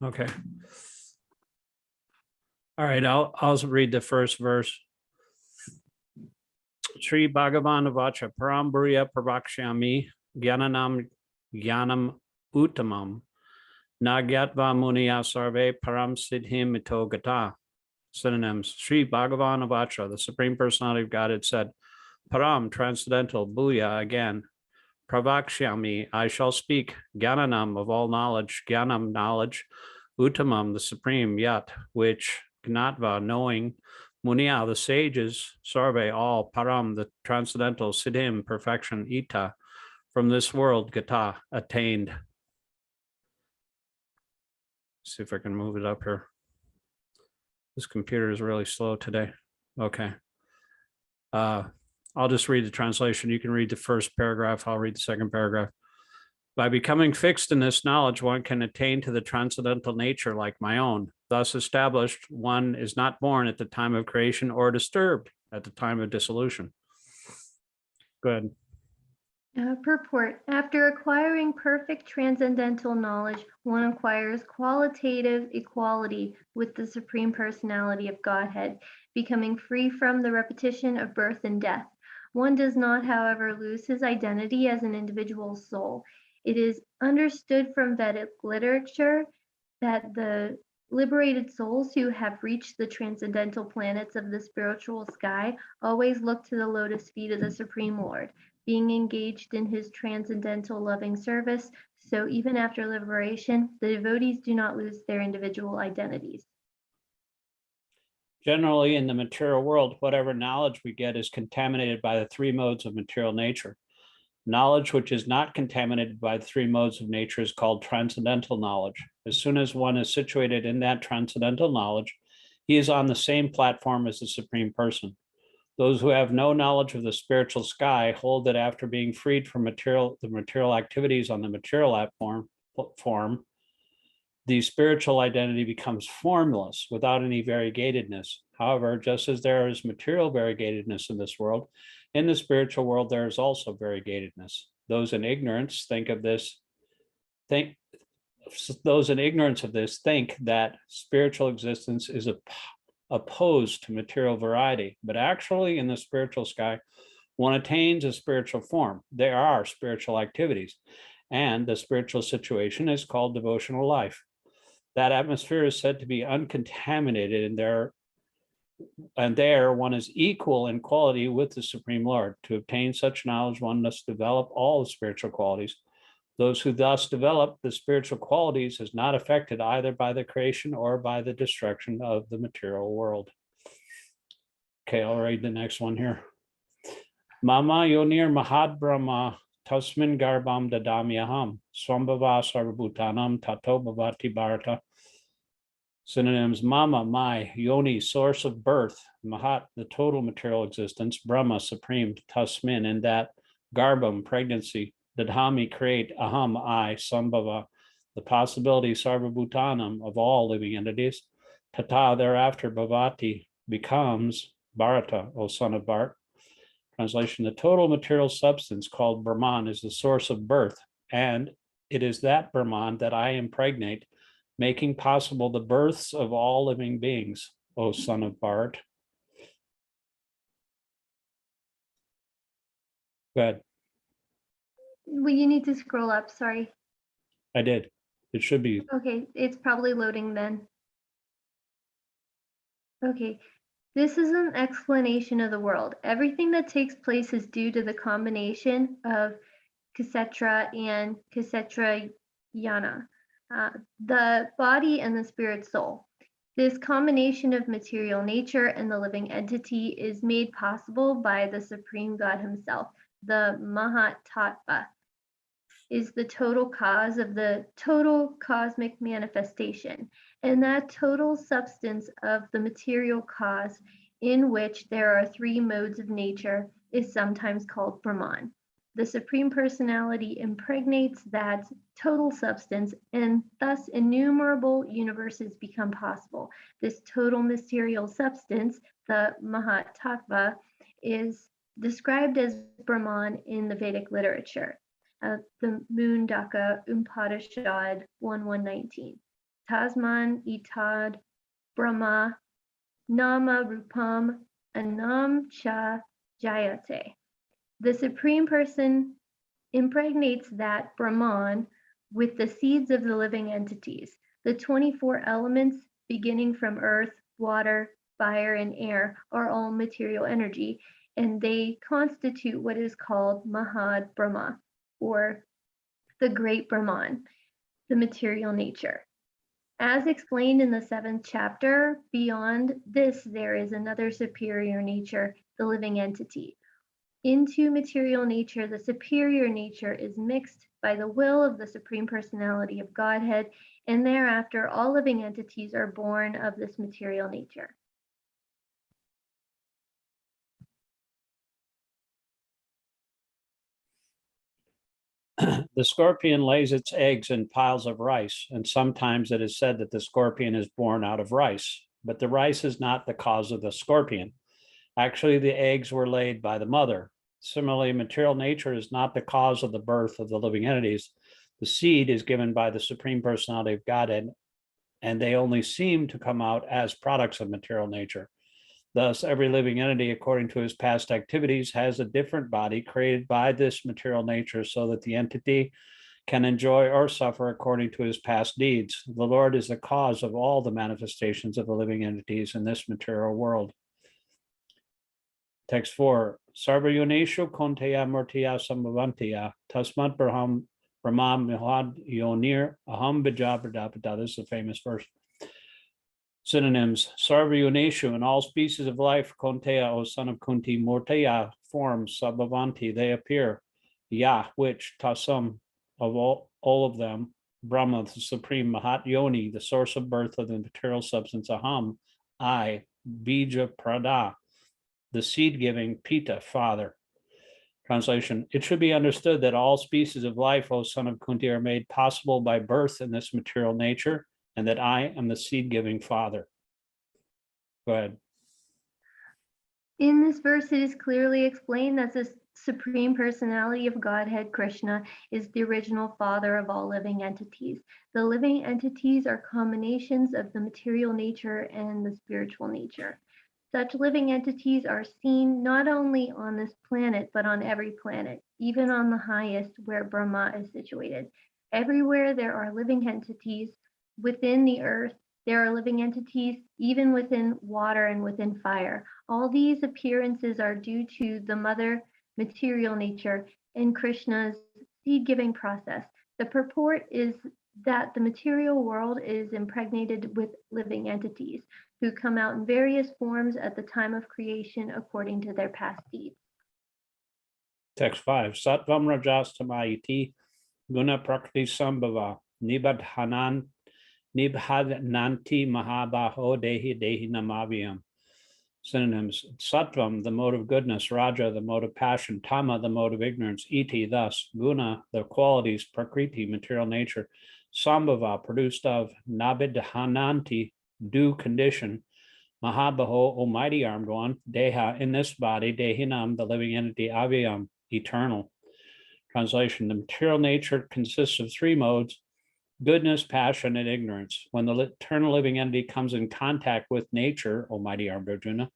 Okay. All right, I'll read the first verse. Sri Bhagavan-vacha param bhuriya pravakshyami jnanam uttamam nagyatva muniya sarve param siddhim ito gata. Synonyms. Sri Bhagavan-vacha, the Supreme Personality of Godhead, said, param, transcendental, bhuya, again, pravakshyami, I shall speak, jnanam, of all knowledge, jnanam, knowledge, uttamam, the supreme, yat, which, gnatva, knowing, munia, the sages, sarve, all, param, the transcendental, siddhim, perfection, ita, from this world, gata, attained. See if I can move it up here. This computer is really slow today. Okay. I'll just read the translation. You can read the first paragraph. I'll read the second paragraph. By becoming fixed in this knowledge, one can attain to the transcendental nature like my own. Thus established, one is not born at the time of creation or disturbed at the time of dissolution. Good. Purport. After acquiring perfect transcendental knowledge, one acquires qualitative equality with the Supreme Personality of Godhead, becoming free from the repetition of birth and death. One does not, however, lose his identity as an individual soul. It is understood from Vedic literature that the liberated souls who have reached the transcendental planets of the spiritual sky always look to the lotus feet of the Supreme Lord, being engaged in his transcendental loving service. So even after liberation, the devotees do not lose their individual identities. Generally, in the material world, whatever knowledge we get is contaminated by the three modes of material nature. Knowledge which is not contaminated by the three modes of nature is called transcendental knowledge. As soon as one is situated in that transcendental knowledge, he is on the same platform as the Supreme Person. Those who have no knowledge of the spiritual sky hold that after being freed from the material activities on the material form, the spiritual identity becomes formless without any variegatedness. However, just as there is material variegatedness in this world, in the spiritual world, there is also variegatedness. Those in ignorance think that spiritual existence is opposed to material variety, but actually in the spiritual sky, one attains a spiritual form. There are spiritual activities, and the spiritual situation is called devotional life. That atmosphere is said to be uncontaminated, and there one is equal in quality with the Supreme Lord. To obtain such knowledge, one must develop all the spiritual qualities. Those who thus develop the spiritual qualities is not affected either by the creation or by the destruction of the material world. Okay, I'll read the next one here. Mama yonir mahad brahma tasmin garbam dadamyaham swambhava sarvabhutanam tato bhavati bharata. Synonyms: mama, my, yoni, source of birth, mahat, the total material existence, brahma, supreme, tasmin, in that, garbam, pregnancy, dadhami, create, aham, I, sambhava, the possibility, sarvabhutanam, of all living entities, tata, thereafter, bhavati, becomes, bharata, O son of Bharat. Translation: the total material substance called Brahman is the source of birth, and it is that Brahman that I impregnate, making possible the births of all living beings, O son of Bharat. Go ahead. Well, you need to scroll up, sorry. I did. It should be. Okay, it's probably loading then. Okay, this is an explanation of the world. Everything that takes place is due to the combination of Kshetra and Kshetrayana, the body and the spirit soul. This combination of material nature and the living entity is made possible by the Supreme God himself. The Mahatattva is the total cause of the total cosmic manifestation, and that total substance of the material cause, in which there are three modes of nature, is sometimes called Brahman. The Supreme Personality impregnates that total substance, and thus innumerable universes become possible. This total material substance, the Mahatattva, is described as Brahman in the Vedic literature. The Mundaka Upanishad 1:119. Tasman Itad Brahma Nama Rupam Anam Cha Jayate. The Supreme Person impregnates that Brahman with the seeds of the living entities. The 24 elements, beginning from earth, water, fire, and air, are all material energy, and they constitute what is called Mahad Brahma, or the Great Brahman, the material nature. As explained in the 7th chapter, beyond this there is another superior nature, the living entity. Into material nature, the superior nature is mixed by the will of the Supreme Personality of Godhead, and thereafter all living entities are born of this material nature. The scorpion lays its eggs in piles of rice, and sometimes it is said that the scorpion is born out of rice, but the rice is not the cause of the scorpion. Actually, the eggs were laid by the mother. Similarly, material nature is not the cause of the birth of the living entities. The seed is given by the Supreme Personality of Godhead, and they only seem to come out as products of material nature. Thus, every living entity, according to his past activities, has a different body created by this material nature so that the entity can enjoy or suffer according to his past deeds. The Lord is the cause of all the manifestations of the living entities in this material world. Text 4. Sarvayoneshu konteya murtiya sambhavantiya tasmat braham brahma mihad yonir aham bijabradapata. This is a famous verse. Synonyms: Sarvayoneshu, in all species of life, konteya, O son of Kunti, murteya, forms, sabhavanti, they appear. Yah, which, tasam, of all of them, Brahma, the supreme Mahat Yoni, the source of birth of the material substance, aham, I, bija prada, the seed-giving Pita, father. Translation: It should be understood that all species of life, O son of Kunti, are made possible by birth in this material nature, and that I am the seed-giving father. Go ahead. In this verse, it is clearly explained that the Supreme Personality of Godhead, Krishna, is the original father of all living entities. The living entities are combinations of the material nature and the spiritual nature. Such living entities are seen not only on this planet, but on every planet, even on the highest where Brahma is situated. Everywhere there are living entities. Within the earth, there are living entities, even within water and within fire. All these appearances are due to the mother material nature and Krishna's seed-giving process. The purport is that the material world is impregnated with living entities who come out in various forms at the time of creation according to their past deeds. Text 5. Sattvam rajastamayiti guna prakriti sambhava nibadhananti mahabaho dehi namavyam. Synonyms: Sattvam, the mode of goodness; Raja, the mode of passion; Tama, the mode of ignorance; Iti, thus; Guna, the qualities; Prakriti, material nature; Sambhava, produced of; Nabidhananti, due condition; Mahabaho, almighty armed one; Deha, in this body; Dehinam, the living entity; Avyam, eternal. Translation: The material nature consists of three modes: goodness, passion, and ignorance. When the eternal living entity comes in contact with nature, almighty armed Arjuna,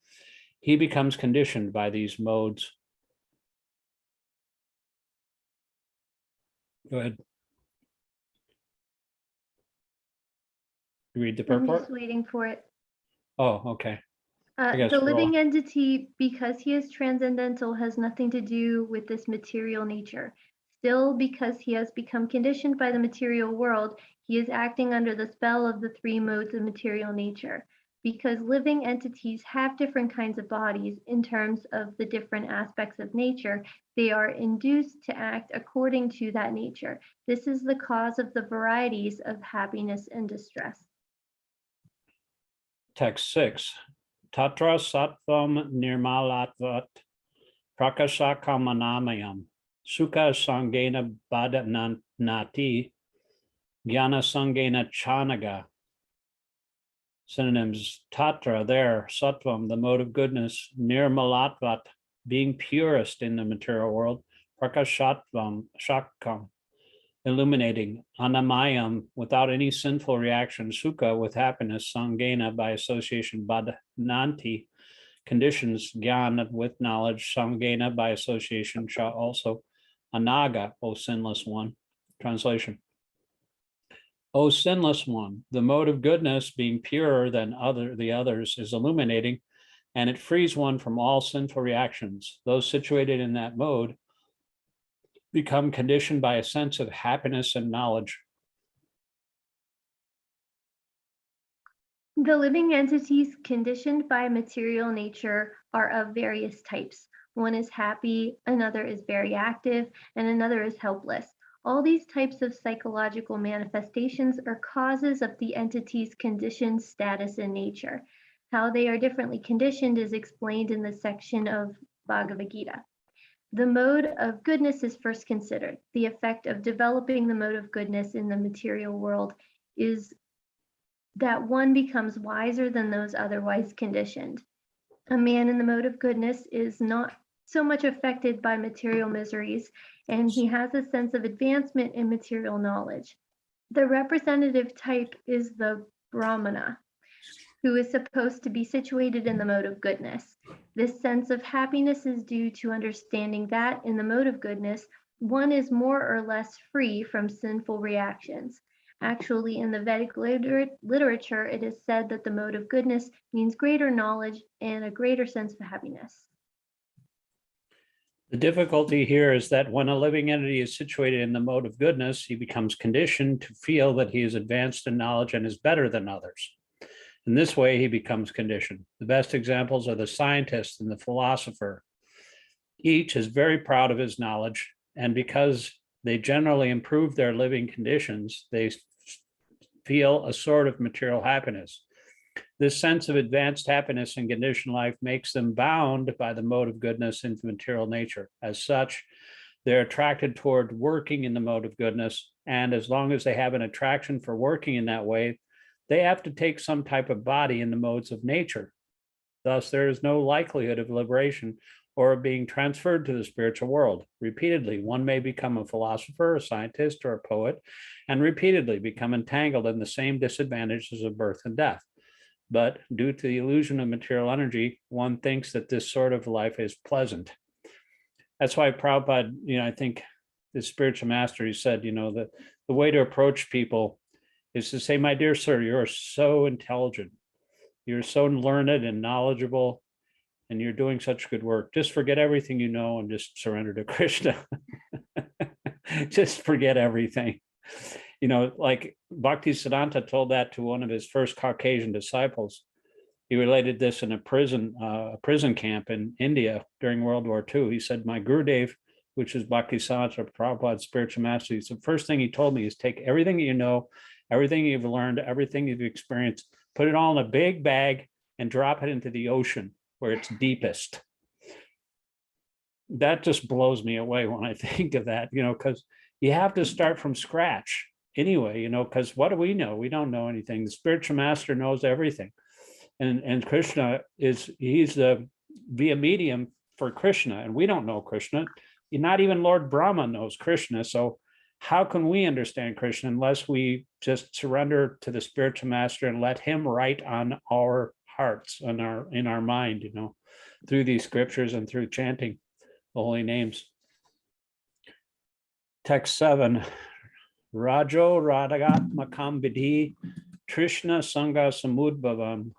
he becomes conditioned by these modes. Go ahead. You read the I'm purport? just waiting for it. Oh, okay. The living entity, because he is transcendental, has nothing to do with this material nature. Still, because he has become conditioned by the material world, he is acting under the spell of the three modes of material nature. Because living entities have different kinds of bodies in terms of the different aspects of nature, they are induced to act according to that nature. This is the cause of the varieties of happiness and distress. Text 6. Tatra sattvam nirmalatvat prakashakamanayam sukha sangena badanati jnana sangena chanaga. Synonyms: Tatra, there; Sattvam, the mode of goodness; Nirmalatvat, being purest in the material world; Prakashatvam, Shakam, illuminating, anamayam, without any sinful reaction, sukha, with happiness, sangena, by association, badhananti, conditions, jnana, with knowledge, sangena, by association, sha, also, anaga, O sinless one. Translation. O sinless one, the mode of goodness, being purer than the others, is illuminating, and it frees one from all sinful reactions. Those situated in that mode become conditioned by a sense of happiness and knowledge. The living entities conditioned by material nature are of various types. One is happy, another is very active, and another is helpless. All these types of psychological manifestations are causes of the entity's conditioned status in nature. How they are differently conditioned is explained in the section of Bhagavad-gītā. The mode of goodness is first considered. The effect of developing the mode of goodness in the material world is that one becomes wiser than those otherwise conditioned. A man in the mode of goodness is not so much affected by material miseries, and he has a sense of advancement in material knowledge. The representative type is the Brahmana, who is supposed to be situated in the mode of goodness. This sense of happiness is due to understanding that in the mode of goodness, one is more or less free from sinful reactions. Actually, in the Vedic literature, it is said that the mode of goodness means greater knowledge and a greater sense of happiness. The difficulty here is that when a living entity is situated in the mode of goodness, he becomes conditioned to feel that he is advanced in knowledge and is better than others. In this way, he becomes conditioned. The best examples are the scientist and the philosopher. Each is very proud of his knowledge, and because they generally improve their living conditions, they feel a sort of material happiness. This sense of advanced happiness in conditioned life makes them bound by the mode of goodness into material nature. As such, they're attracted toward working in the mode of goodness, and as long as they have an attraction for working in that way, they have to take some type of body in the modes of nature. Thus, there is no likelihood of liberation or of being transferred to the spiritual world. Repeatedly, one may become a philosopher, a scientist, or a poet, and repeatedly become entangled in the same disadvantages of birth and death. But due to the illusion of material energy, one thinks that this sort of life is pleasant. That's why Prabhupada, I think the spiritual master, he said, that the way to approach people is to say, my dear sir, you're so intelligent. You're so learned and knowledgeable, and you're doing such good work. Just forget everything you know and just surrender to Krishna. Just forget everything. Like Bhaktisiddhanta told that to one of his first Caucasian disciples. He related this in a prison camp in India during World War II. He said, my Gurudev, which is Bhaktisiddhanta Prabhupada's spiritual master, the first thing he told me is take everything you know, everything you've learned, everything you've experienced, put it all in a big bag and drop it into the ocean where it's deepest. That just blows me away when I think of that, because you have to start from scratch anyway, because what do we know? We don't know anything. The spiritual master knows everything. And Krishna he's the via medium for Krishna, and we don't know Krishna. Not even Lord Brahma knows Krishna. So how can we understand Krishna unless we just surrender to the spiritual master and let him write on our hearts and in our mind, through these scriptures and through chanting the holy names. Text 7. Rajo Radagatmakam Vidhi Trishna Sangha Samudbhavam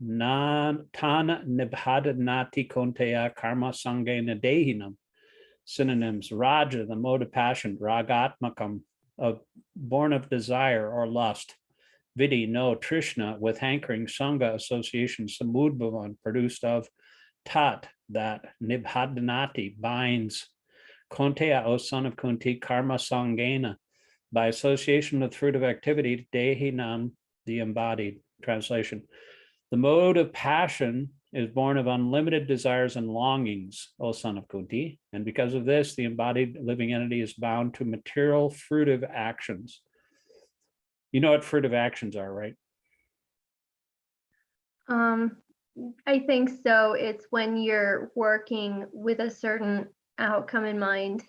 Tana Nibhadanati Konteya Karma Sangena Dehinam. Synonyms: Raja, the mode of passion, Ragatmakam, born of desire or lust. Vidhi, no, Trishna, with hankering, Sangha, association, Samudbhavan, produced of, Tat, that, Nibhadanati, binds, Konteya, O son of Kunti, Karma Sangena, by association with fruit of activity, Dehinam, the embodied. Translation: the mode of passion is born of unlimited desires and longings, O son of Kunti, and because of this, the embodied living entity is bound to material fruitive actions. You know what fruitive actions are, right? I think so. It's when you're working with a certain outcome in mind.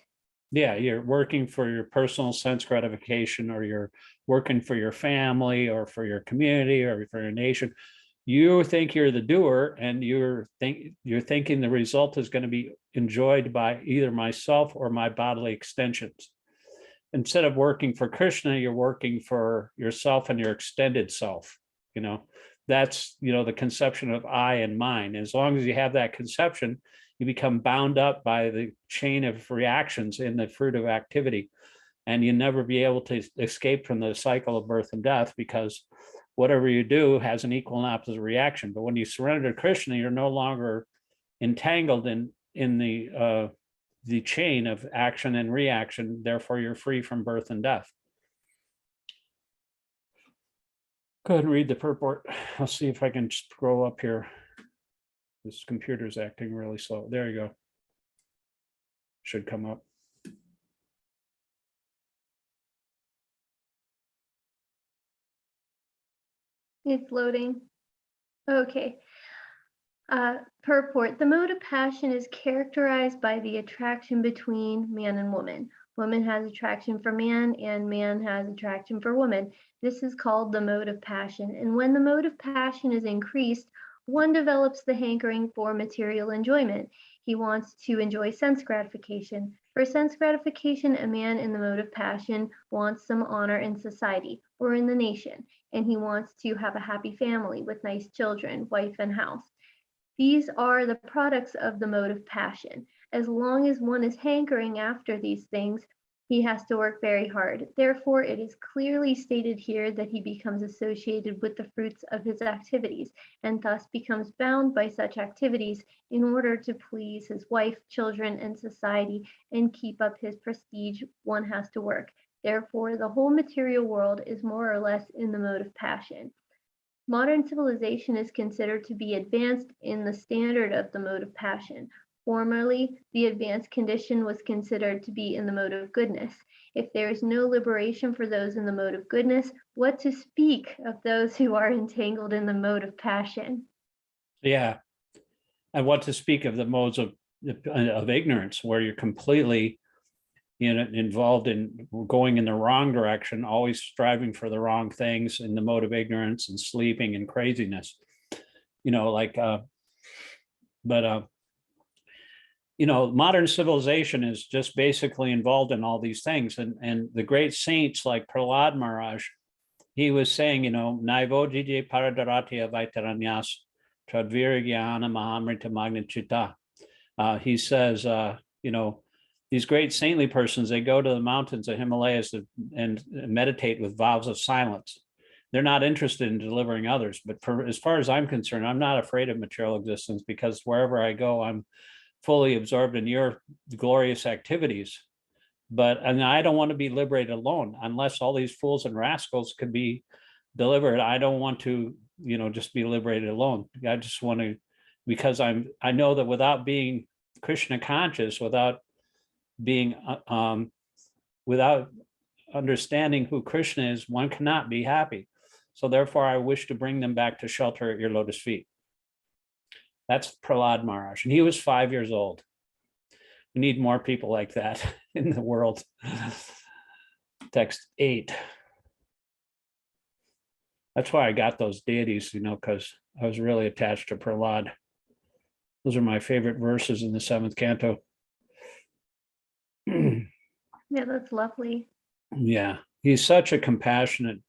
Yeah, you're working for your personal sense gratification, or you're working for your family or for your community or for your nation. You think you're the doer, and you're thinking the result is going to be enjoyed by either myself or my bodily extensions. Instead of working for Krishna, you're working for yourself and your extended self. You know, that's, the conception of I and mine. As long as you have that conception, you become bound up by the chain of reactions in the fruit of activity, and you never be able to escape from the cycle of birth and death, because whatever you do has an equal and opposite reaction. But when you surrender to Krishna, you're no longer entangled in the chain of action and reaction. Therefore, you're free from birth and death. Go ahead and read the purport. I'll see if I can scroll up here. This computer's acting really slow. There you go. Should come up. It's loading. Okay. Purport. The mode of passion is characterized by the attraction between man and woman. Woman has attraction for man, and man has attraction for woman. This is called the mode of passion. And when the mode of passion is increased, one develops the hankering for material enjoyment. He wants to enjoy sense gratification. For sense gratification, a man in the mode of passion wants some honor in society or in the nation, and he wants to have a happy family with nice children, wife, and house. These are the products of the mode of passion. As long as one is hankering after these things, he has to work very hard. Therefore, it is clearly stated here that he becomes associated with the fruits of his activities, and thus becomes bound by such activities in order to please his wife, children, and society, and keep up his prestige. One has to work. Therefore, the whole material world is more or less in the mode of passion. Modern civilization is considered to be advanced in the standard of the mode of passion. Formerly, the advanced condition was considered to be in the mode of goodness. If there is no liberation for those in the mode of goodness, what to speak of those who are entangled in the mode of passion? Yeah. And what to speak of the modes of ignorance, where you're completely involved in going in the wrong direction, always striving for the wrong things, in the mode of ignorance and sleeping and craziness. Modern civilization is just basically involved in all these things. And the great saints like Prahlad Maharaj, he was saying, Naivojije Paradaratya Vaitaranyas Tradviragyana Mahamrita Magnachita. He says, these great saintly persons, they go to the mountains of Himalayas and meditate with vows of silence. They're not interested in delivering others. But as far as I'm concerned, I'm not afraid of material existence, because wherever I go, I'm fully absorbed in your glorious activities. And I don't want to be liberated alone, unless all these fools and rascals could be delivered. I don't want to, just be liberated alone. I just want to, because I know that without being Krishna conscious, without being without understanding who Krishna is, one cannot be happy. So therefore, I wish to bring them back to shelter at your lotus feet. That's Prahlad Maharaj, and he was 5 years old. We need more people like that in the world. Text 8. That's why I got those deities, because I was really attached to Prahlad. Those are my favorite verses in the 7th canto. Yeah, that's lovely. Yeah, he's such a compassionate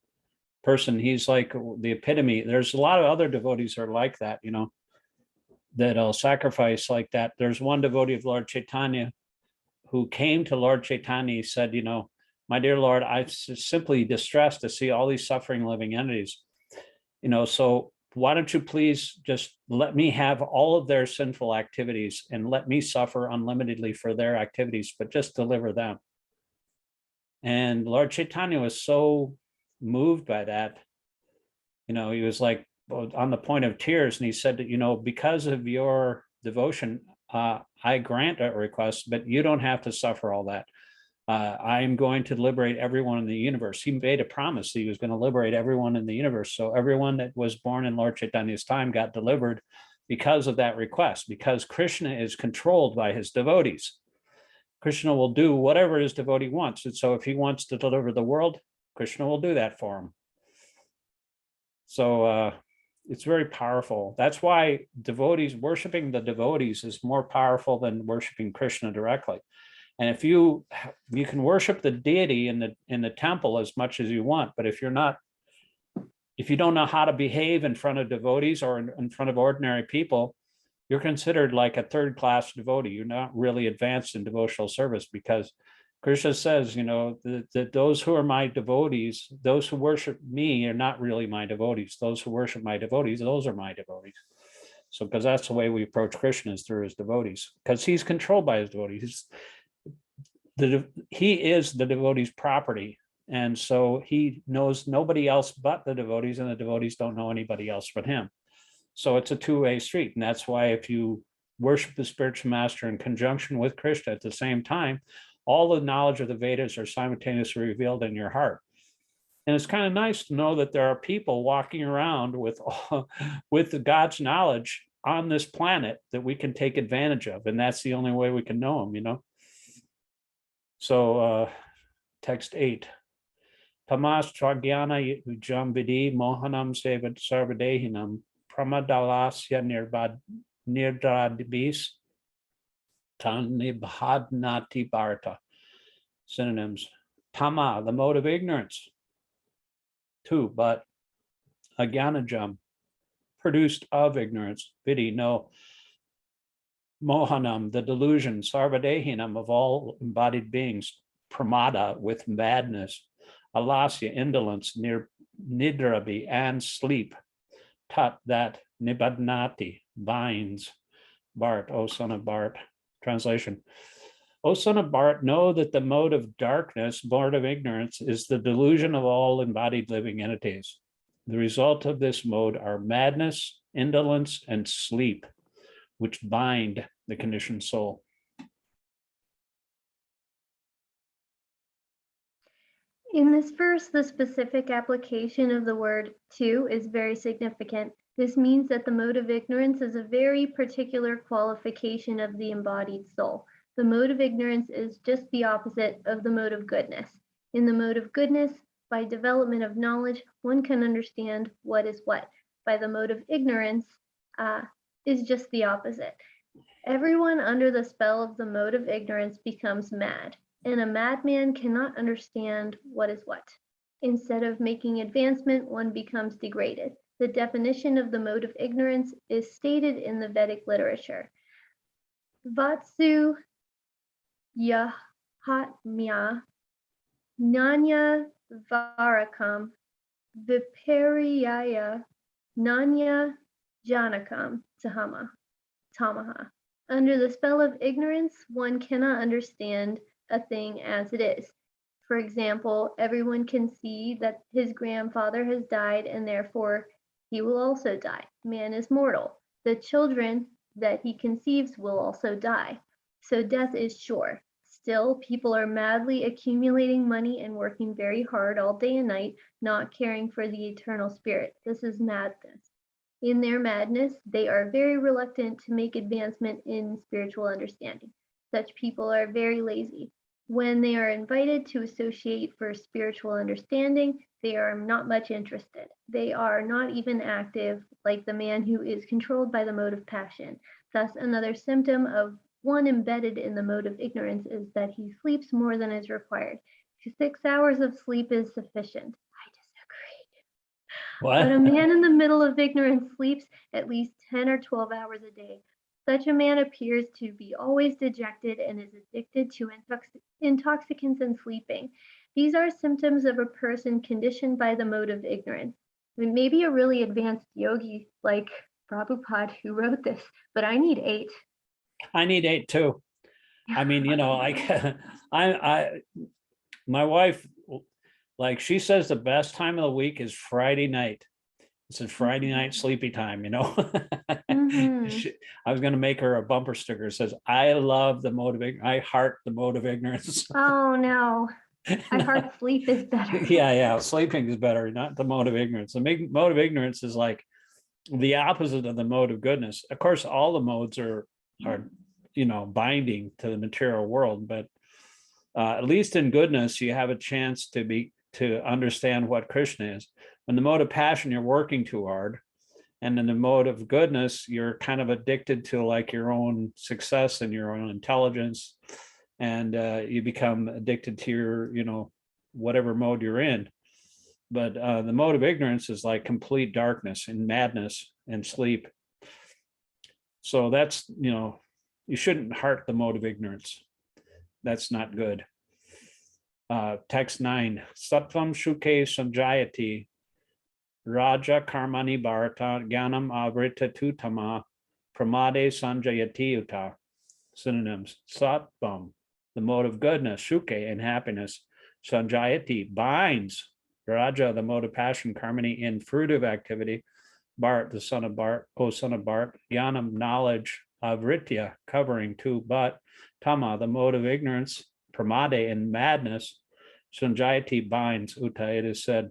person. He's like the epitome. There's a lot of other devotees that are like that, that'll sacrifice like that. There's one devotee of Lord Chaitanya who came to Lord Chaitanya. He said, my dear Lord, I'm simply distressed to see all these suffering living entities. So why don't you please just let me have all of their sinful activities and let me suffer unlimitedly for their activities, but just deliver them. And Lord Chaitanya was so moved by that. He was like on the point of tears, and he said that, because of your devotion, I grant a request, but you don't have to suffer all that. I'm going to liberate everyone in the universe. He made a promise he was going to liberate everyone in the universe. So everyone that was born in Lord Chaitanya's time got delivered because of that request, because Krishna is controlled by his devotees. Krishna will do whatever his devotee wants. And so if he wants to deliver the world, Krishna will do that for him. So it's very powerful. That's why devotees, worshiping the devotees is more powerful than worshiping Krishna directly. And if you can worship the deity in the temple as much as you want, but if you don't know how to behave in front of devotees or in front of ordinary people, you're considered like a third-class devotee. You're not really advanced in devotional service, because Krishna says, that those who are my devotees, those who worship me are not really my devotees. Those who worship my devotees, those are my devotees. So, because that's the way we approach Krishna, is through his devotees, because he's controlled by his devotees. He is the devotee's property. And so he knows nobody else but the devotees, and the devotees don't know anybody else but him. So it's a two-way street. And that's why if you worship the spiritual master in conjunction with Krishna at the same time, all the knowledge of the Vedas are simultaneously revealed in your heart. And it's kind of nice to know that there are people walking around with God's knowledge on this planet that we can take advantage of. And that's the only way we can know him, So text 8. Tamas Tragyana Ujam Vidi Mohanam Sevat Sarvadehinam Pramadalasya Nirdradibis Tanibhadnati Bharata. Synonyms. Tama, the mode of ignorance. 2, but Agyanajam, produced of ignorance. Vidi, no. Mohanam, the delusion. Sarvadehinam, of all embodied beings. Pramada, with madness. Alasya, indolence. Nidrabi, and sleep. Tat, that. Nibadnati, binds. Bart, O son of Bart. Translation. O son of Bart, know that the mode of darkness, mode of ignorance, is the delusion of all embodied living entities. The result of this mode are madness, indolence, and sleep, which bind the conditioned soul. In this verse, the specific application of the word to is very significant. This means that the mode of ignorance is a very particular qualification of the embodied soul. The mode of ignorance is just the opposite of the mode of goodness. In the mode of goodness, by development of knowledge, one can understand what is what. By the mode of ignorance, is just the opposite. Everyone under the spell of the mode of ignorance becomes mad, and a madman cannot understand what is what. Instead of making advancement, one becomes degraded. The definition of the mode of ignorance is stated in the Vedic literature. Vatsu yahatmya nanya varakam vipariyaya nanya janakam tamaha. Under the spell of ignorance, one cannot understand a thing as it is. For example, everyone can see that his grandfather has died and therefore he will also die. Man is mortal. The children that he conceives will also die. So death is sure. Still, people are madly accumulating money and working very hard all day and night, not caring for the eternal spirit. This is madness. In their madness, they are very reluctant to make advancement in spiritual understanding. Such people are very lazy. When they are invited to associate for spiritual understanding, they are not much interested. They are not even active, like the man who is controlled by the mode of passion. Thus, another symptom of one embedded in the mode of ignorance is that he sleeps more than is required. 6 hours of sleep is sufficient. I disagree. What? But a man in the middle of ignorance sleeps at least 10 or 12 hours a day. Such a man appears to be always dejected and is addicted to intoxicants and sleeping. These are symptoms of a person conditioned by the mode of ignorance. I mean, maybe a really advanced yogi like Prabhupada who wrote this, but I need 8. I need 8 too. I mean, my wife, like, she says the best time of the week is Friday night. It's a Friday night sleepy time, Mm-hmm. I was going to make her a bumper sticker that says, I love the mode of ignorance. I heart the mode of ignorance. Oh no, I heart sleep is better. Yeah. Sleeping is better, not the mode of ignorance. The mode of ignorance is like the opposite of the mode of goodness. Of course, all the modes are binding to the material world, but At least in goodness, you have a chance to understand what Krishna is. In the mode of passion, you're working too hard. And in the mode of goodness, you're kind of addicted to like your own success and your own intelligence. And you become addicted to your, whatever mode you're in. But the mode of ignorance is like complete darkness and madness and sleep. So that's, you shouldn't heart the mode of ignorance. That's not good. Text 9, Sattvam Shuke Sanjayati Raja Karmani Bharata Gyanam Avrita Tutama Pramade Sanjayati Uta. Synonyms: Sattvam, the mode of goodness, Shuke, and happiness, Sanjayati, binds, Raja, the mode of passion, Karmani, in fruitive activity, Bharat, the son of Bharat, son of Bharat, Jnanam, knowledge, Avritya, covering, too, but Tama, the mode of ignorance, Pramade, in madness, Sanjayati, binds, Uta, it is said.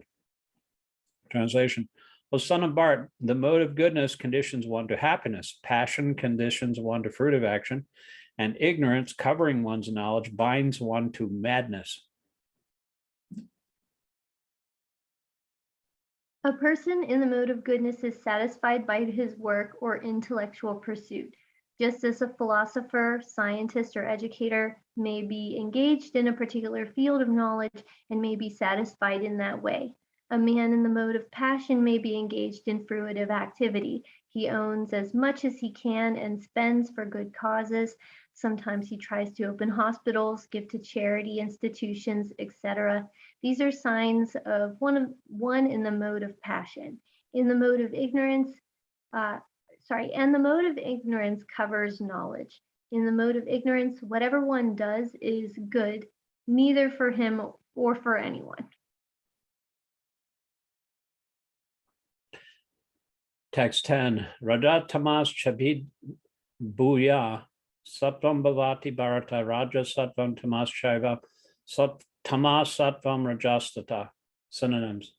Translation: O son of Bharat, the mode of goodness conditions one to happiness, passion conditions one to fruitive action, and ignorance, covering one's knowledge, binds one to madness. A person in the mode of goodness is satisfied by his work or intellectual pursuit, just as a philosopher, scientist, or educator may be engaged in a particular field of knowledge and may be satisfied in that way. A man in the mode of passion may be engaged in fruitive activity. He owns as much as he can and spends for good causes. Sometimes he tries to open hospitals, give to charity institutions, etc. These are signs of one in the mode of passion. In the mode of ignorance, and the mode of ignorance covers knowledge. In the mode of ignorance, whatever one does is good, neither for him or for anyone. Text 10, Raja Tamas Chabid Bhuya Sattvam Bhavati Bharata Raja Sattvam Tamas Shaiva Tamas Sattvam Rajastata. Synonyms: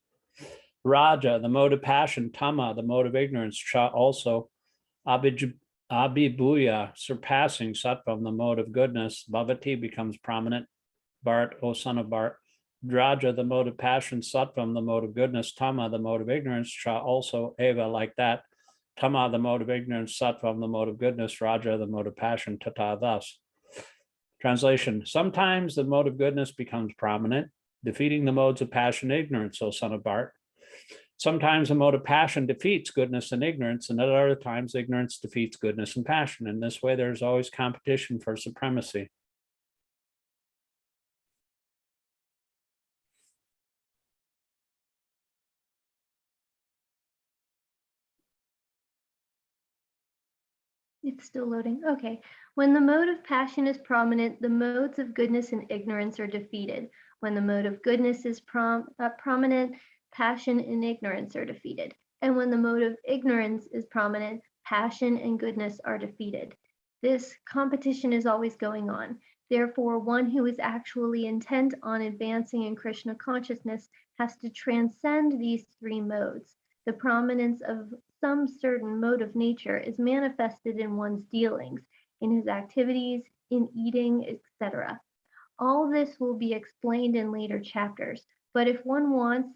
Raja, the mode of passion, Tama, the mode of ignorance, Cha, also, Abhibhuya, surpassing, Sattvam, the mode of goodness, Bhavati, becomes prominent, Bharat, O son of Bharat, Raja, the mode of passion, Sattvam, the mode of goodness, Tama, the mode of ignorance, Cha, also, Eva, like that, Tama, the mode of ignorance, Sattvam, the mode of goodness, Raja, the mode of passion, Tata, thus. Translation: Sometimes the mode of goodness becomes prominent, defeating the modes of passion and ignorance, O son of Bharat. Sometimes the mode of passion defeats goodness and ignorance, and at other times ignorance defeats goodness and passion. In this way, there's always competition for supremacy. It's still loading. Okay. When the mode of passion is prominent, the modes of goodness and ignorance are defeated. When the mode of goodness is prominent, passion and ignorance are defeated. And when the mode of ignorance is prominent, passion and goodness are defeated. This competition is always going on. Therefore, one who is actually intent on advancing in Krishna consciousness has to transcend these three modes. The prominence of some certain mode of nature is manifested in one's dealings, in his activities, in eating, etc. All this will be explained in later chapters, but if one wants,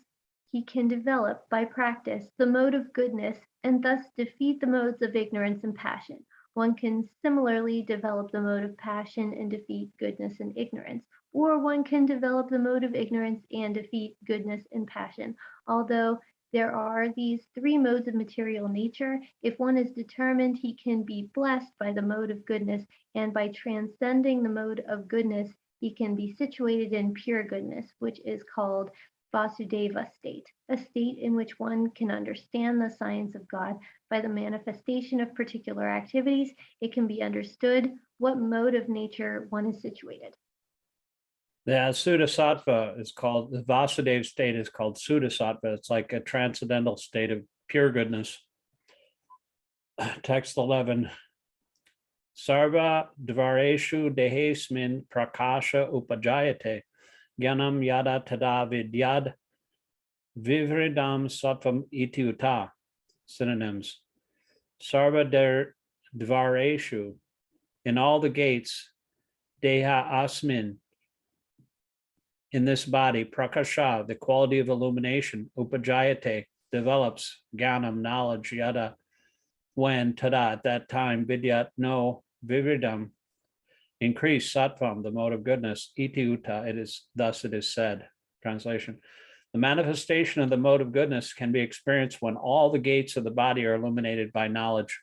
he can develop by practice the mode of goodness and thus defeat the modes of ignorance and passion. One can similarly develop the mode of passion and defeat goodness and ignorance, or one can develop the mode of ignorance and defeat goodness and passion. Although there are these three modes of material nature, if one is determined, he can be blessed by the mode of goodness, and by transcending the mode of goodness, he can be situated in pure goodness, which is called Vasudeva state, a state in which one can understand the science of God by the manifestation of particular activities. It can be understood what mode of nature one is situated. The Sudasattva is called, the Vasudeva state is called Sudasattva. It's like a transcendental state of pure goodness. Text 11. Sarva dvareshu dehesmin prakasha upajayate gyanam yada tada vidyad vivridam sattvam iti uta. Synonyms: Sarva dvareshu, in all the gates, deha asmin, In this body, prakasha, the quality of illumination, upajayate, develops, jnanam, knowledge, yada, when, tada, at that time, vidyat, no, vividam, increase, sattvam, the mode of goodness, iti uta, it is, thus it is said. Translation. The manifestation of the mode of goodness can be experienced when all the gates of the body are illuminated by knowledge.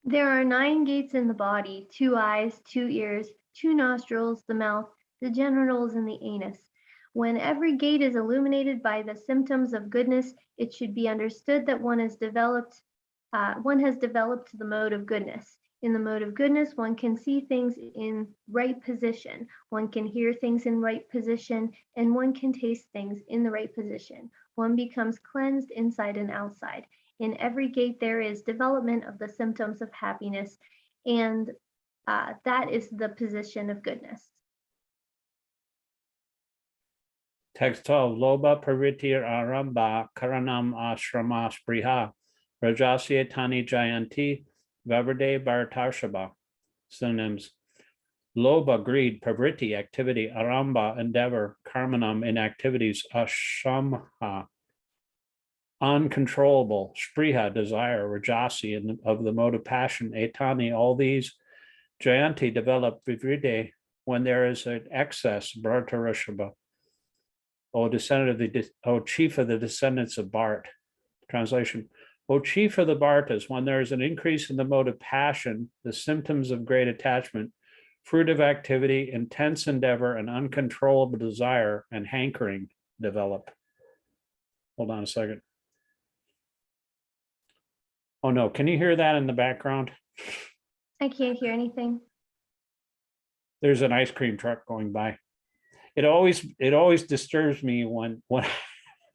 There are 9 gates in the body: 2 eyes, 2 ears, 2 nostrils, the mouth, the genitals, and the anus. When every gate is illuminated by the symptoms of goodness, it should be understood that one has developed the mode of goodness. In the mode of goodness, one can see things in right position, one can hear things in right position, and one can taste things in the right position. One becomes cleansed inside and outside. In every gate, there is development of the symptoms of happiness, and that is the position of goodness. Text 12, Loba Paritir Aramba Karanam Ashrama Spriha Rajasya Tani Jayanti Vavrde Bharatarshaba. Synonyms: Loba, greed; Pravriti, activity; Aramba, endeavor; Karmanam, inactivities; Ashamha, uncontrollable; Spriha, desire; Rajasi, of the mode of passion; Etani, all these; Jayanti, develop; Vivride, when there is an excess; Bharatarshaba, O chief of the descendants of Bharat. Translation: O chief of the Bhartas, when there is an increase in the mode of passion, the symptoms of great attachment, fruit of activity, intense endeavor, and uncontrollable desire and hankering develop. Hold on a second. Oh no, can you hear that in the background? I can't hear anything. There's an ice cream truck going by. It always disturbs me when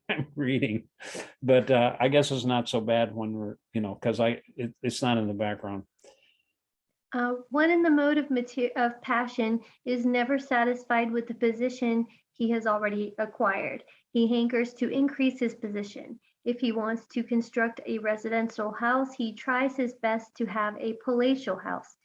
I'm reading, but I guess it's not so bad when we're, because it's not in the background. One in the mode of passion is never satisfied with the position he has already acquired. He hankers to increase his position. If he wants to construct a residential house, he tries his best to have a palatial house,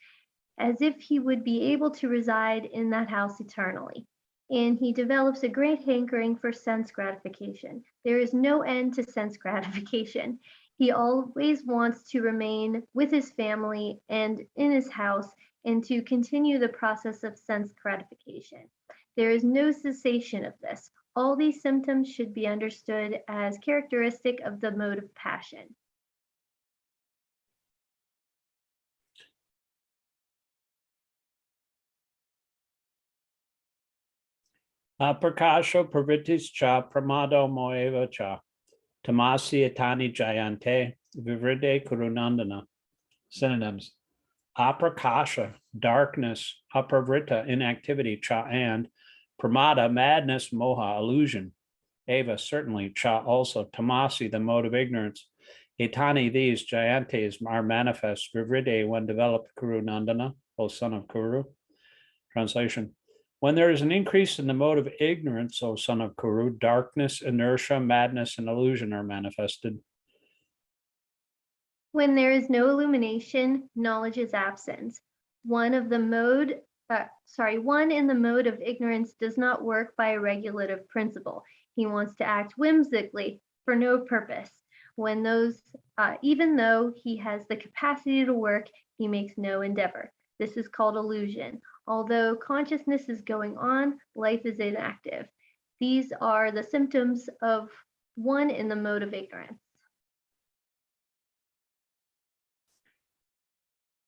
as if he would be able to reside in that house eternally. And he develops a great hankering for sense gratification. There is no end to sense gratification. He always wants to remain with his family and in his house and to continue the process of sense gratification. There is no cessation of this. All these symptoms should be understood as characteristic of the mode of passion. Prakasho pravritis cha pramado moeva cha tamasi etani jayante vivride kurunandana. Synonyms: aprakasha, darkness; apravrita, inactivity; cha, and; pramada, madness; moha, illusion; eva, certainly; cha, also; tamasi, the mode of ignorance; etani, these; jayantes, are manifest; vivride, when developed; kurunandana, O son of Kuru. Translation: when there is an increase in the mode of ignorance, O son of Kuru, darkness, inertia, madness, and illusion are manifested. When there is no illumination, knowledge is absent. One in the mode of ignorance does not work by a regulative principle. He wants to act whimsically for no purpose. Even though he has the capacity to work, he makes no endeavor. This is called illusion. Although consciousness is going on, life is inactive. These are the symptoms of one in the mode of ignorance.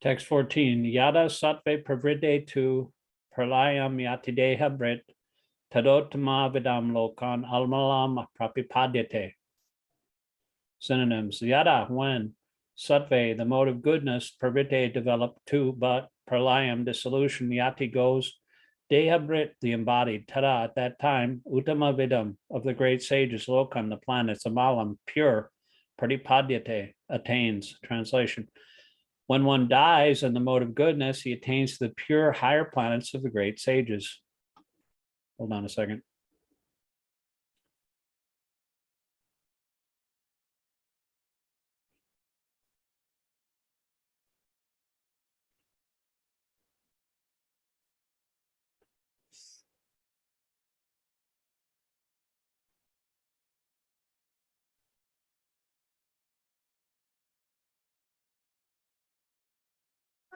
Text 14, Yada sattve pravride tu pralayam yatideha brit tadottama vidam lokan almalam prapipadyate. Synonyms: Yada, when; sattve, the mode of goodness; pravrite, developed; tu, but; pralayam, dissolution; yati, goes; dehabrit, the embodied; tada, at that time; uttama vidam, of the great sages; lokan, the planets; amalam, pure; pratipadyate, attains. Translation: when one dies in the mode of goodness, he attains the pure higher planets of the great sages. Hold on a second.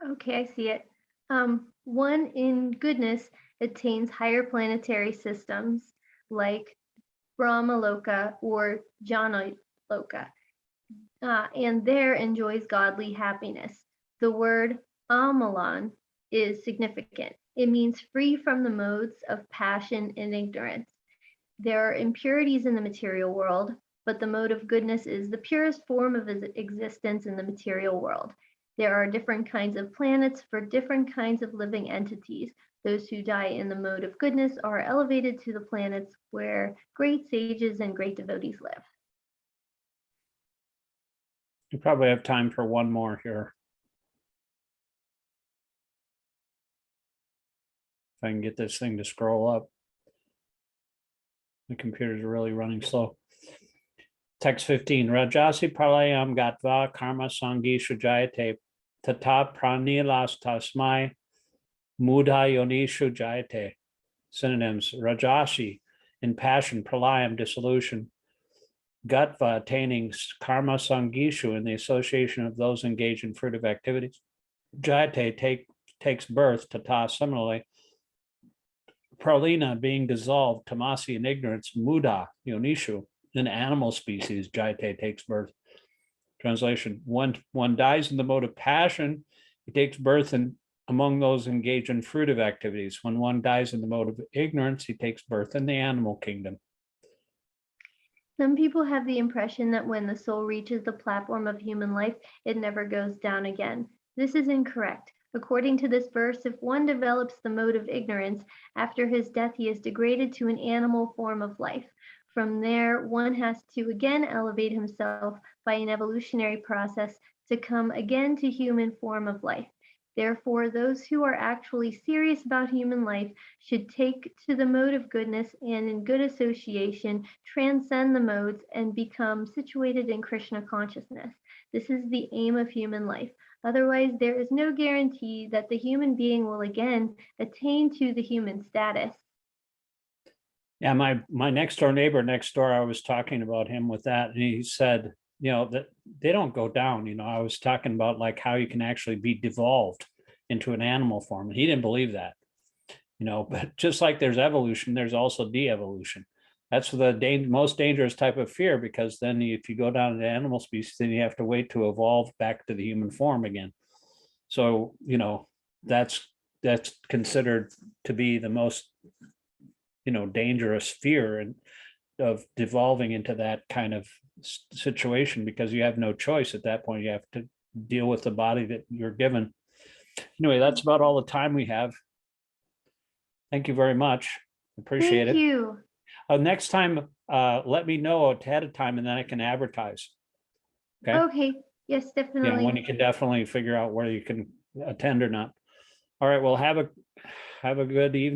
Okay, I see it. One in goodness attains higher planetary systems like Brahmaloka or Janaloka, and there enjoys godly happiness. The word amalan is significant. It means free from the modes of passion and ignorance. There are impurities in the material world, but the mode of goodness is the purest form of existence in the material world. There are different kinds of planets for different kinds of living entities. Those who die in the mode of goodness are elevated to the planets where great sages and great devotees live. You probably have time for one more here. If I can get this thing to scroll up. The computer's really running slow. Text 15. Rajasi pralayam gatva karma sangishu jayate tata pranilas tasmai mudha yonishu jayate. Synonyms. Rajasi, in passion, pralayam, dissolution. Gatva, attaining, karma sangishu, in the association of those engaged in fruitive activities. Jayate, takes birth. Tata, similarly. Pralina, being dissolved. Tamasi, in ignorance. Muda, yonishu, an animal species. Jayate, takes birth. Translation: when one dies in the mode of passion, he takes birth among those engaged in fruitive activities. When one dies in the mode of ignorance, he takes birth in the animal kingdom. Some people have the impression that when the soul reaches the platform of human life, it never goes down again. This is incorrect. According to this verse, if one develops the mode of ignorance, after his death he is degraded to an animal form of life. From there, one has to again elevate himself by an evolutionary process to come again to human form of life. Therefore, those who are actually serious about human life should take to the mode of goodness and in good association transcend the modes and become situated in Krishna consciousness. This is the aim of human life. Otherwise, there is no guarantee that the human being will again attain to the human status. Yeah, my next door neighbor next door, I was talking about him with that, and he said, that they don't go down. I was talking about like how you can actually be devolved into an animal form. He didn't believe that, but just like there's evolution, there's also de-evolution. That's the most dangerous type of fear, because then if you go down to animal species, then you have to wait to evolve back to the human form again. So, that's considered to be the most, dangerous fear and of devolving into that kind of situation, because you have no choice at that point. You have to deal with the body that you're given. Anyway, that's about all the time we have. Thank you very much. Appreciate it. Thank you. Next time, let me know ahead of time, and then I can advertise. Okay. Okay. Yes, definitely. Yeah, when you can definitely figure out whether you can attend or not. All right. Well, have a good evening.